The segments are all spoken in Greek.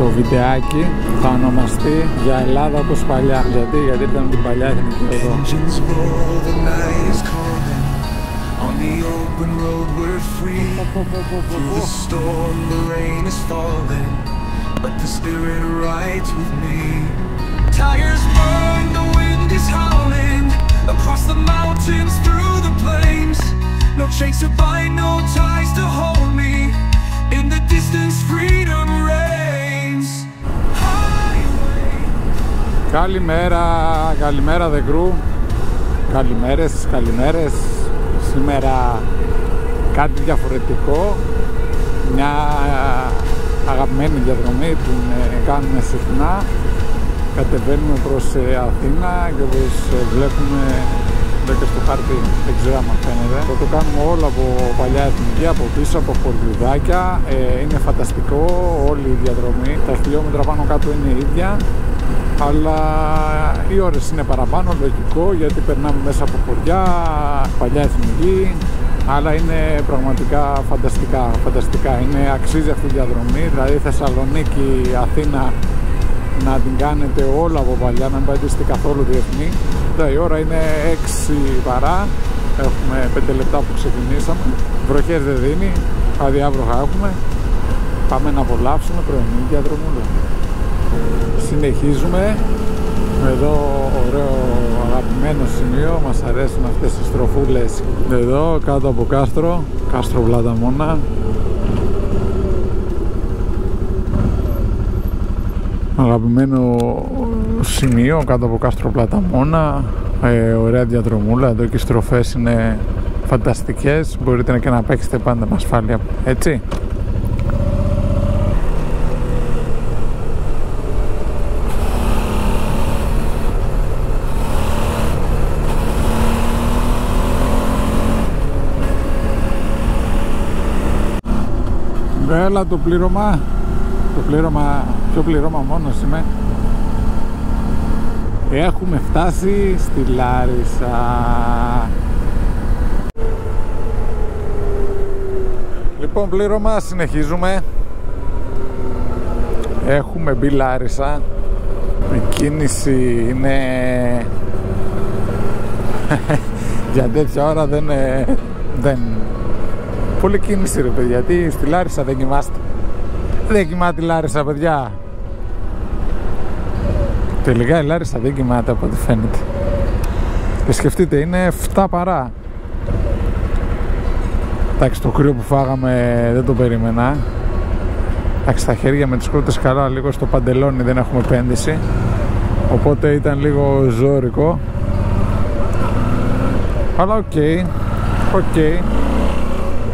το βιντεάκι θα ονομαστεί για Ελλάδα όπως παλιά. Γιατί ήταν την παλιά εθνική οδό. On the open road we're free. Through the storm the rain is falling, but the spirit rides with me. Tires burn, the wind is howling across the mountains, through the plains. No chains to bind, no ties to hold me. In the distance freedom reigns. Καλημέρα, καλημέρα The Crew. Καλημέρες. Σήμερα κάτι διαφορετικό, μια αγαπημένη διαδρομή την κάνουμε συχνά. Κατεβαίνουμε προς Αθήνα και όπως βλέπουμε εδώ και στο χάρτη, δεν ξέρω αν φαίνεται, το κάνουμε όλο από παλιά εθνική, από πίσω, από χωριδάκια. Είναι φανταστικό όλη η διαδρομή, τα χιλιόμετρα πάνω κάτω είναι ίδια, αλλά οι ώρες είναι παραπάνω, λογικό, γιατί περνάμε μέσα από χωριά, παλιά εθνική, αλλά είναι πραγματικά φανταστικά. Αξίζει αυτή η διαδρομή, δηλαδή Θεσσαλονίκη, Αθήνα, να την κάνετε όλα από παλιά, να μην πάτε καθόλου διεθνή. Η ώρα είναι 6 παρά, έχουμε 5 λεπτά που ξεκινήσαμε, βροχές δεν δίνει, αδιάβροχα έχουμε. Πάμε να απολαύσουμε πρωινή διαδρομούλα. Συνεχίζουμε εδώ, ωραίο αγαπημένο σημείο, μας αρέσουν αυτές τις στροφούλες εδώ κάτω από Κάστρο Πλαταμόνα. Αγαπημένο σημείο κάτω από Κάστρο Πλαταμόνα, ωραία διαδρομούλα, εδώ και οι στροφές είναι φανταστικές, μπορείτε και να παίξετε πάντα με ασφάλεια, έτσι. Έλα το πλήρωμα, ποιο πλήρωμα, μόνος είμαι. Έχουμε φτάσει στη Λάρισα. Λοιπόν, πλήρωμα, συνεχίζουμε. Έχουμε μπει Λάρισα. Η κίνηση είναι για τέτοια ώρα δεν πολύ κίνηση ρε παιδιά, γιατί στη Λάρισα δεν κοιμάστε. Δεν κοιμάται η Λάρισα, παιδιά. Τελικά η Λάρισα δεν κοιμάται από ό,τι φαίνεται. Και σκεφτείτε, είναι 7 παρά. Εντάξει, το κρύο που φάγαμε δεν το περίμενα. Εντάξει, στα χέρια με τις κρούτες καλά, λίγο στο παντελόνι δεν έχουμε πέντηση, οπότε ήταν λίγο ζώρικο. Αλλά οκ.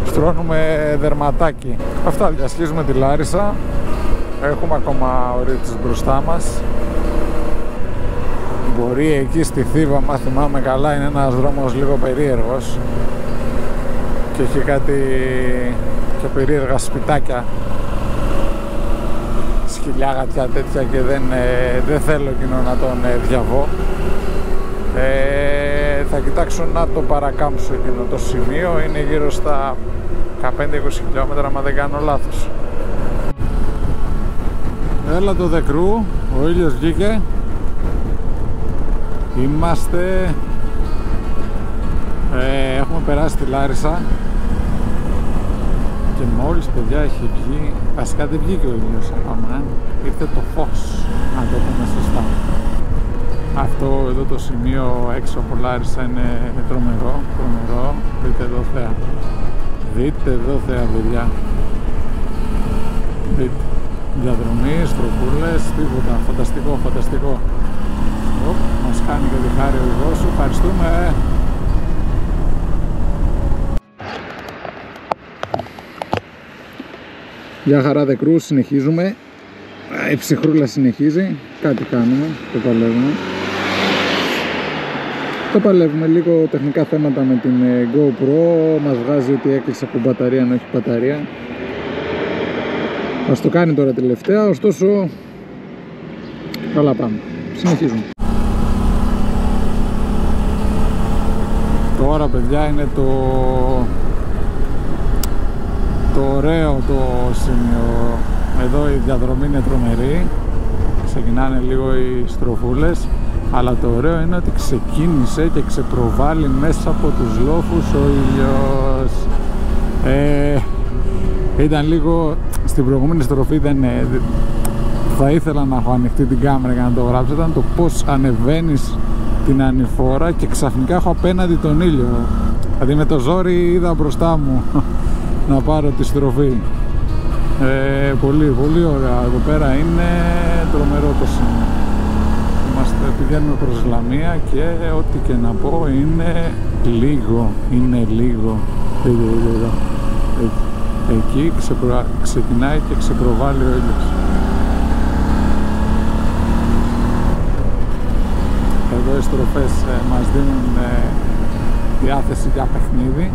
Στρώνουμε δερματάκι. Αυτά, διασχίζουμε τη Λάρισα. Έχουμε ακόμα ωρίτσες μπροστά μας. Μπορεί εκεί στη Θήβα, μα θυμάμαι καλά, είναι ένας δρόμος λίγο περίεργος και έχει κάτι και περίεργα σπιτάκια, σκυλιάγατια τέτοια, και δεν θέλω εκείνο να τον διαβώ. Θα κοιτάξω να το παρακάμψω εκείνο το σημείο, είναι γύρω στα 15-20 χιλιόμετρα, αν δεν κάνω λάθος. Έλα το The Crew, ο ήλιος βγήκε. Έχουμε περάσει τη Λάρισα και μόλις, παιδιά, έχει βγει, βασικά δεν βγήκε ο ήλιος ακόμα, ήρθε το φως, να το πούμε σωστά. Αυτό εδώ το σημείο έξω από Λάρισα είναι τρομερό. Δείτε εδώ θέα, παιδιά. Δείτε, διαδρομή, στροφούλες, τίποτα, φανταστικό. Μας κάνει και τη χάρη ο ηγός σου, ευχαριστούμε. Γεια χαρά The Crew, συνεχίζουμε. Η ψυχρούλα συνεχίζει, κάτι κάνουμε, το παλεύουμε λίγο τεχνικά θέματα με την GoPro, μας βγάζει ότι έκλεισε από μπαταρία ενώ έχει μπαταρία. Μας το κάνει τώρα τελευταία, ωστόσο καλά πάμε, συνεχίζουμε. Τώρα, παιδιά, είναι το ωραίο το σημείο. Εδώ η διαδρομή είναι τρομερή, ξεκινάνε λίγο οι στροφούλες, αλλά το ωραίο είναι ότι ξεκίνησε και ξεπροβάλλει μέσα από τους λόφους ο ήλιος. Ήταν λίγο, στην προηγούμενη στροφή θα ήθελα να έχω ανοιχτεί την κάμερα για να το γράψω, ήταν το πως ανεβαίνεις την ανηφόρα και ξαφνικά έχω απέναντι τον ήλιο. Δηλαδή με το ζόρι είδα μπροστά μου να πάρω τη στροφή. Πολύ πολύ ωραία. Εδώ πέρα είναι τρομερό το σημείο. Πηγαίνουμε προς Λαμία και ό,τι και να πω είναι λίγο. Εκεί ξεκινάει και ξεπροβάλλει ο ήλιος. Εδώ οι στροφές μας δίνουν διάθεση για παιχνίδι.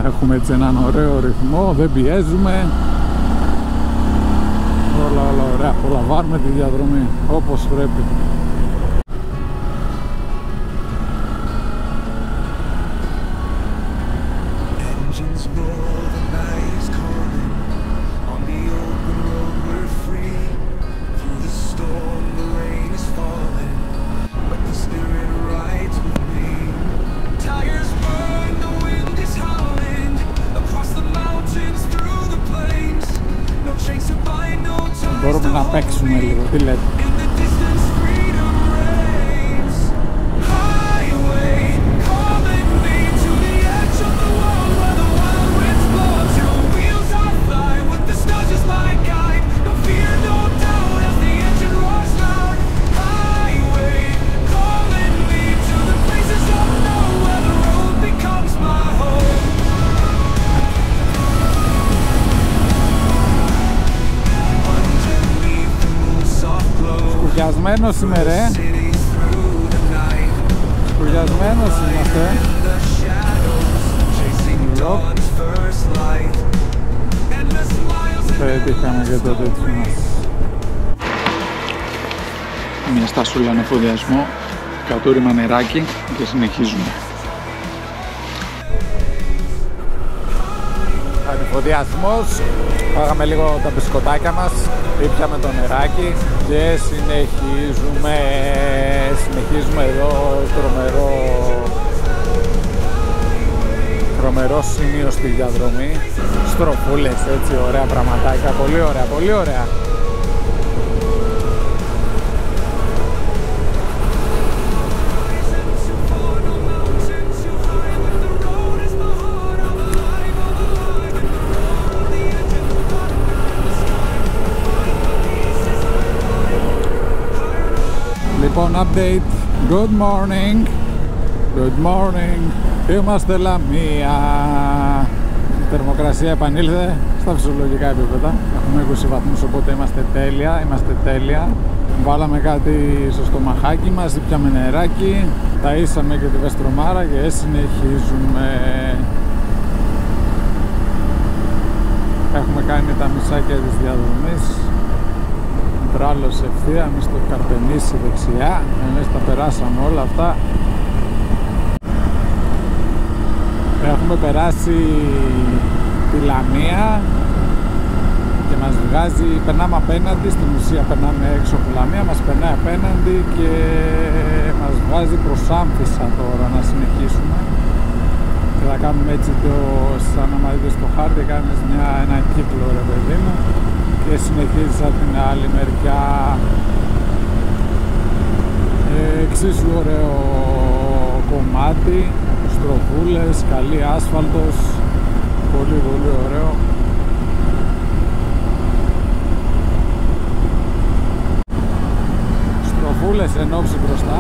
Έχουμε έτσι έναν ωραίο ρυθμό, δεν πιέζουμε, όλα ωραία, απολαμβάνουμε τη διαδρομή όπως πρέπει. Μπορούμε να παίξουμε λίγο, τι λέτε? Σκουριασμένος είμαι ρε. Σκουριασμένος είμαστε. Πετύχαμε και το τέτοιο μας. Μια στασούλα ανεφοδιασμό, κατούριμα νεράκι και συνεχίζουμε. Ανεφοδιασμός, φάγαμε λίγο τα μπισκοτάκια μας, ήπιαμε το νεράκι και συνεχίζουμε εδώ τρομερό σημείο στη διαδρομή, στροφούλες έτσι, ωραία πραγματάκια, πολύ ωραία, πολύ ωραία. Λοιπόν, update, good morning, είμαστε Λαμία. Η θερμοκρασία επανήλθε στα φυσιολογικά επίπεδα, έχουμε 20 βαθμούς, οπότε είμαστε τέλεια. Βάλαμε κάτι στο στομαχάκι μας, ήπιαμε νεράκι, ταΐσαμε και τη βεστρομάρα και συνεχίζουμε. Έχουμε κάνει τα μισάκια της διαδρομής. Τράλος ευθεία, εμείς το Καρτενήσι δεξιά, εμείς τα περάσαμε όλα αυτά. Έχουμε περάσει τη Λαμία και μας βγάζει, περνάμε απέναντι, στην ουσία περνάμε έξω από τη Λαμία, μας περνάει απέναντι και μας βγάζει προς Άμφισσα τώρα να συνεχίσουμε. Και θα κάνουμε έτσι σαν να μας δείτε στο χάρτη, κάνεις ένα κύκλο ρε παιδί μου. Και συνεχίζεις από την άλλη μεριά. Εξίσου ωραίο κομμάτι, στροφούλες, καλή άσφαλτος, πολύ πολύ ωραίο. Στροφούλες εν όψη μπροστά.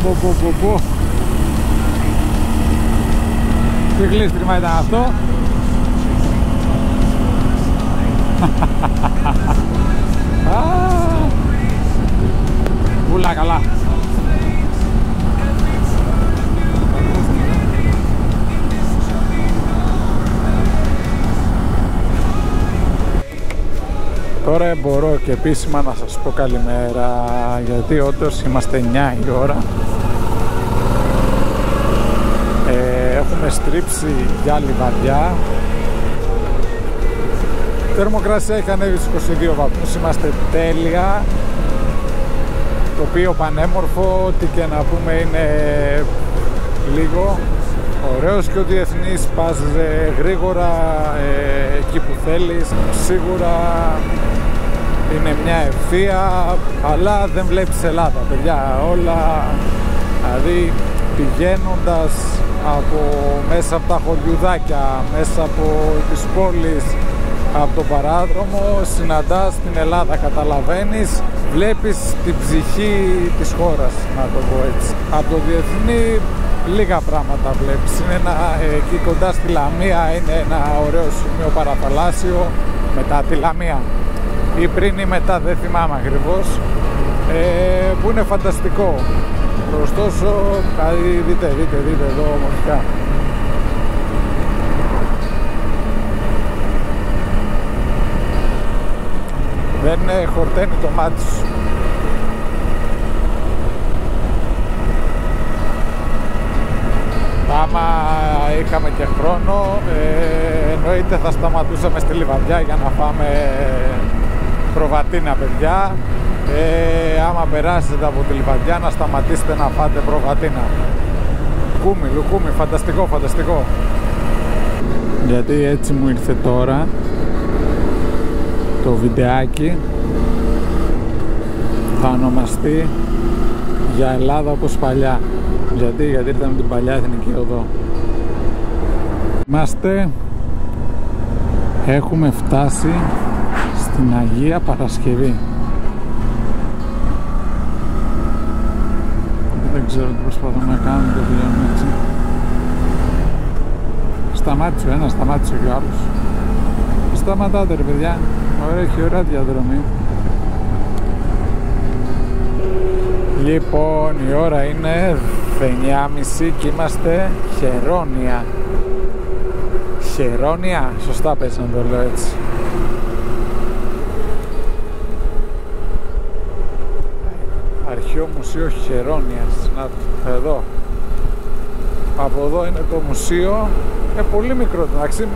Πω. Τι γλίστριμα ήταν αυτό. Ούλα καλά. Τώρα μπορώ και επίσημα να σας πω καλημέρα, γιατί όντως είμαστε 9 η ώρα. Έχουμε στρίψει για Λιβαδιά. Η θερμοκρασία έχει ανέβει στους 22 βαθμούς, είμαστε τέλεια. Τοπίο πανέμορφο, ό,τι και να πούμε είναι λίγο ωραίος, και ο διεθνής πας γρήγορα εκεί που θέλεις. Σίγουρα είναι μια ευθεία, αλλά δεν βλέπεις Ελλάδα, παιδιά, όλα. Δηλαδή πηγαίνοντας μέσα από τα χωριουδάκια, μέσα από τις πόλεις, από τον παράδρομο, συναντάς την Ελλάδα, καταλαβαίνεις, βλέπεις την ψυχή της χώρας, να το πω έτσι. Από το διεθνή λίγα πράγματα βλέπεις. Είναι εκεί κοντά στη Λαμία, είναι ένα ωραίο σημείο παραθαλάσσιο, μετά τη Λαμία ή πριν ή μετά, δεν θυμάμαι ακριβώς, που είναι φανταστικό. Ωστόσο, δείτε εδώ ομορφικά. Δεν χορταίνει το μάτι σου. Άμα είχαμε και χρόνο, εννοείται θα σταματούσαμε στη Λιβαδιά για να φάμε προβατίνα, παιδιά. Άμα περάσετε από τη Λιβαδιά, να σταματήσετε να φάτε προβατίνα. Λουκούμι, φανταστικό. Γιατί έτσι μου ήρθε τώρα το βιντεάκι. Θα ονομαστεί για Ελλάδα όπως παλιά. Γιατί ήταν την παλιά εθνική οδό. Έχουμε φτάσει στην Αγία Παρασκευή. Δεν ξέρω τι προσπαθώ να κάνω, το πηγαίνουμε έτσι. Σταμάτησε ο ένας, σταμάτησε και ο άλλος. Σταματάτε ρε παιδιά, έχει ωραία διαδρομή. Λοιπόν, η ώρα είναι 9.30 και είμαστε Χερόνια, σωστά πες να το λέω έτσι. Αρχαίο Μουσείο Χερόνιας, εδώ. Από εδώ είναι το μουσείο, πολύ μικρό, εντάξει,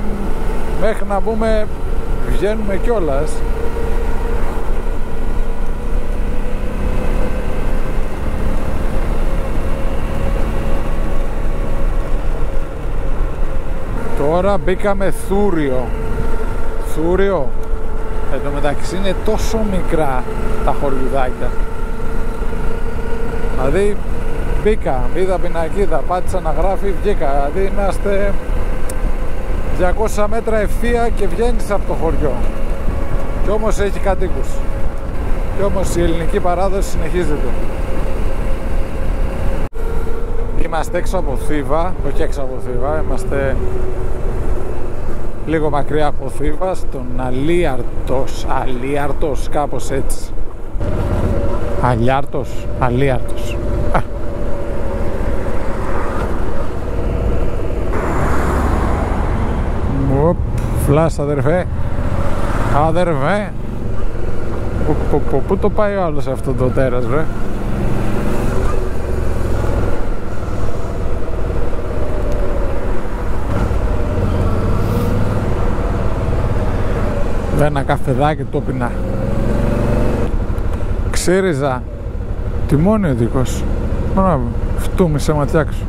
μέχρι να μπούμε βγαίνουμε κιόλας. Τώρα μπήκαμε Θούριο. Εν τω μεταξύ είναι τόσο μικρά τα χωριουδάκια. Δηλαδή μπήκα, είδα πινακίδα, πάτησα να γράφει, βγήκα. Δηλαδή είμαστε 200 μέτρα ευθεία και βγαίνεις από το χωριό. Κι όμως έχει κατοίκους. Κι όμως η ελληνική παράδοση συνεχίζεται. Είμαστε έξω από Θήβα, όχι έξω από Θήβα, είμαστε λίγο μακριά από Θήβα, στον Αλίαρτος, κάπως έτσι. Αλίαρτος. Φλάς αδερφέ. Πού το πάει ο άλλος αυτό το τέρας, βρε? Ένα καφεδάκι το πεινά. Ξύριζα. Τιμόνι ο δικός. Μπράβο. Φτούμισε ματιάκ σου.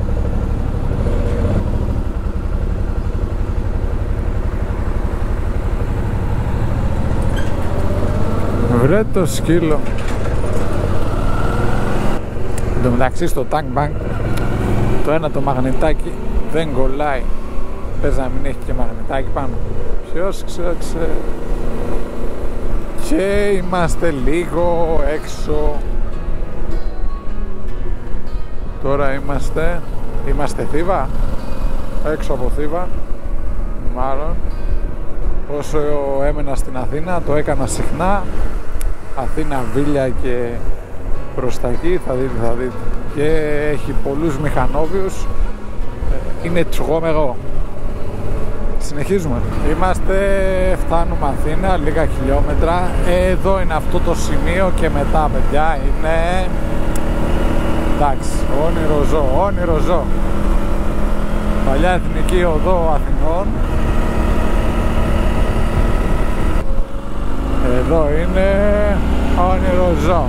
Βρε το σκύλο. Εν τω μεταξύ στο tank bank το ένα το μαγνητάκι δεν κολλάει. Πες να μην έχει και μαγνητάκι πάνω. Ποιος ξέρει. Και είμαστε λίγο έξω. Τώρα είμαστε Θήβα, έξω από Θήβα μάλλον. Όσο έμενα στην Αθήνα το έκανα συχνά. Αθήνα, Βίλια και προς τα εκεί, θα δείτε. Και έχει πολλούς μηχανόβιους. Είναι τσουγόμεγο. Συνεχίζουμε. Φτάνουμε Αθήνα, λίγα χιλιόμετρα. Εδώ είναι αυτό το σημείο και μετά, παιδιά, είναι... εντάξει, όνειρο ζω. Παλιά Εθνική Οδό Αθηνών. Εδώ είναι όνειρο ζω.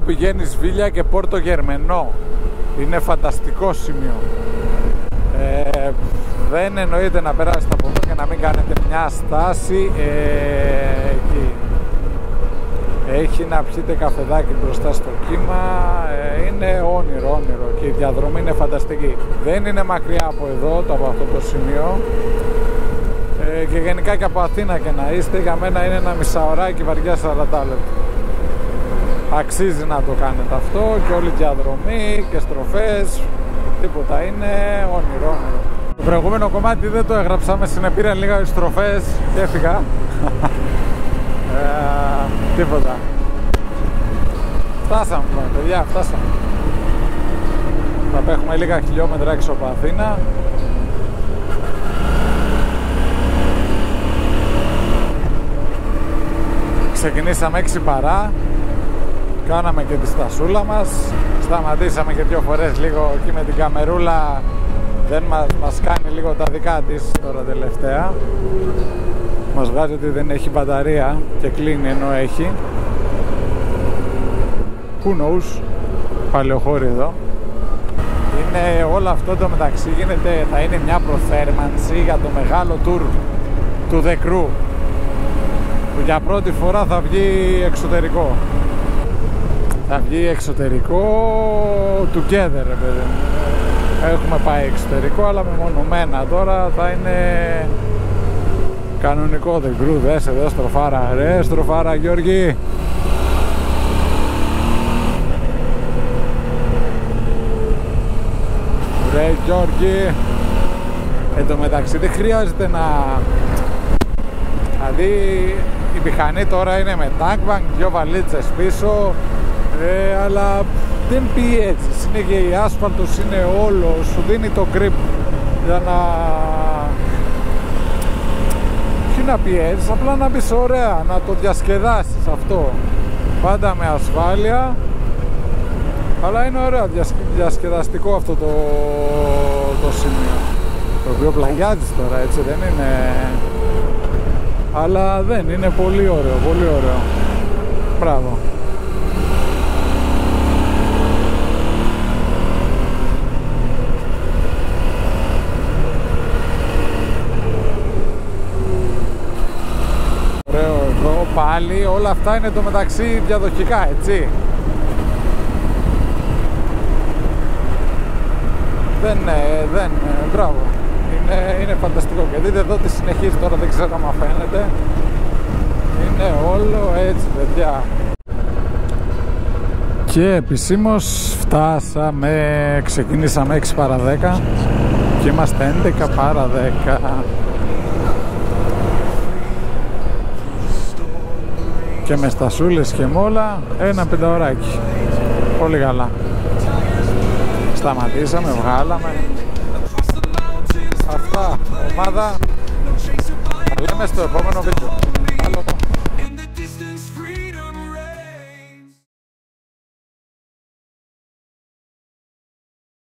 Πηγαίνεις Βίλια και Πόρτο Γερμενό. Είναι φανταστικό σημείο. Δεν εννοείται να περάσετε από εδώ και να μην κάνετε μια στάση εκεί. Έχει να πιείτε καφεδάκι μπροστά στο κύμα. Είναι όνειρο και η διαδρομή είναι φανταστική. Δεν είναι μακριά από εδώ, από αυτό το σημείο. Και γενικά και από Αθήνα και να είστε, για μένα είναι ένα μισάωράκι, βαριά 40 λεπτά. Αξίζει να το κάνετε αυτό και όλη η διαδρομή και στροφές, τίποτα, είναι όνειρο. Το προηγούμενο κομμάτι δεν το έγραψα, με συνεπήραν λίγα οι στροφές και έφυγα. Τίποτα. Φτάσαμε, παιδιά, φτάσαμε. Θα απέχουμε λίγα χιλιόμετρα έξω από Αθήνα. Ξεκινήσαμε 6 παρά. Κάναμε και τη στασούλα μας. Σταματήσαμε και 2 φορές λίγο εκεί με την καμερούλα. Δεν μας κάνει λίγο τα δικά της τώρα τελευταία. Μας βγάζει ότι δεν έχει μπαταρία και κλείνει ενώ έχει. Who knows. Παλαιοχώρι εδώ. Είναι όλο αυτό το μεταξύ θα είναι μια προθέρμανση για το μεγάλο tour του The Crew, που για πρώτη φορά θα βγει εξωτερικό. Θα βγει εξωτερικό together, παιδί. Έχουμε πάει εξωτερικό, αλλά μεμονωμένα. Τώρα θα είναι κανονικό The Crew. Δες εδώ στροφάρα. Ρε στροφάρα, Γιώργη. Ρε Γιώργη. Εν τω μεταξύ δεν χρειάζεται να... Δηλαδή η μηχανή τώρα είναι με tankbank, 2 βαλίτσες πίσω, αλλά δεν πιέζεις, είναι και η άσφαλτος, είναι όλο, σου δίνει το grip για να... Τι να πιέζεις, απλά να μπεις ωραία, να το διασκεδάσεις αυτό. Πάντα με ασφάλεια, αλλά είναι ωραίο, διασκεδαστικό αυτό το σημείο. Το οποίο πλαγιάζεις τώρα, έτσι δεν είναι... Αλλά δεν, είναι πολύ ωραίο, πολύ ωραίο. Μπράβο. Ωραίο εδώ πάλι, όλα αυτά είναι το μεταξύ διαδοχικά, έτσι. Δεν, μπράβο. Είναι φανταστικό και δείτε εδώ τι συνεχίζει τώρα, δεν ξέρω αν φαίνεται. Είναι όλο έτσι, παιδιά. Και επισήμως ξεκινήσαμε 6 παρά 10 και είμαστε 11 παρά 10. Και με στασούλες και μόλα ένα 5 ωράκι. Πολύ καλά. Σταματήσαμε, βγάλαμε. Αυτά, ομάδα. Θα λέμε στο επόμενο βίντεο.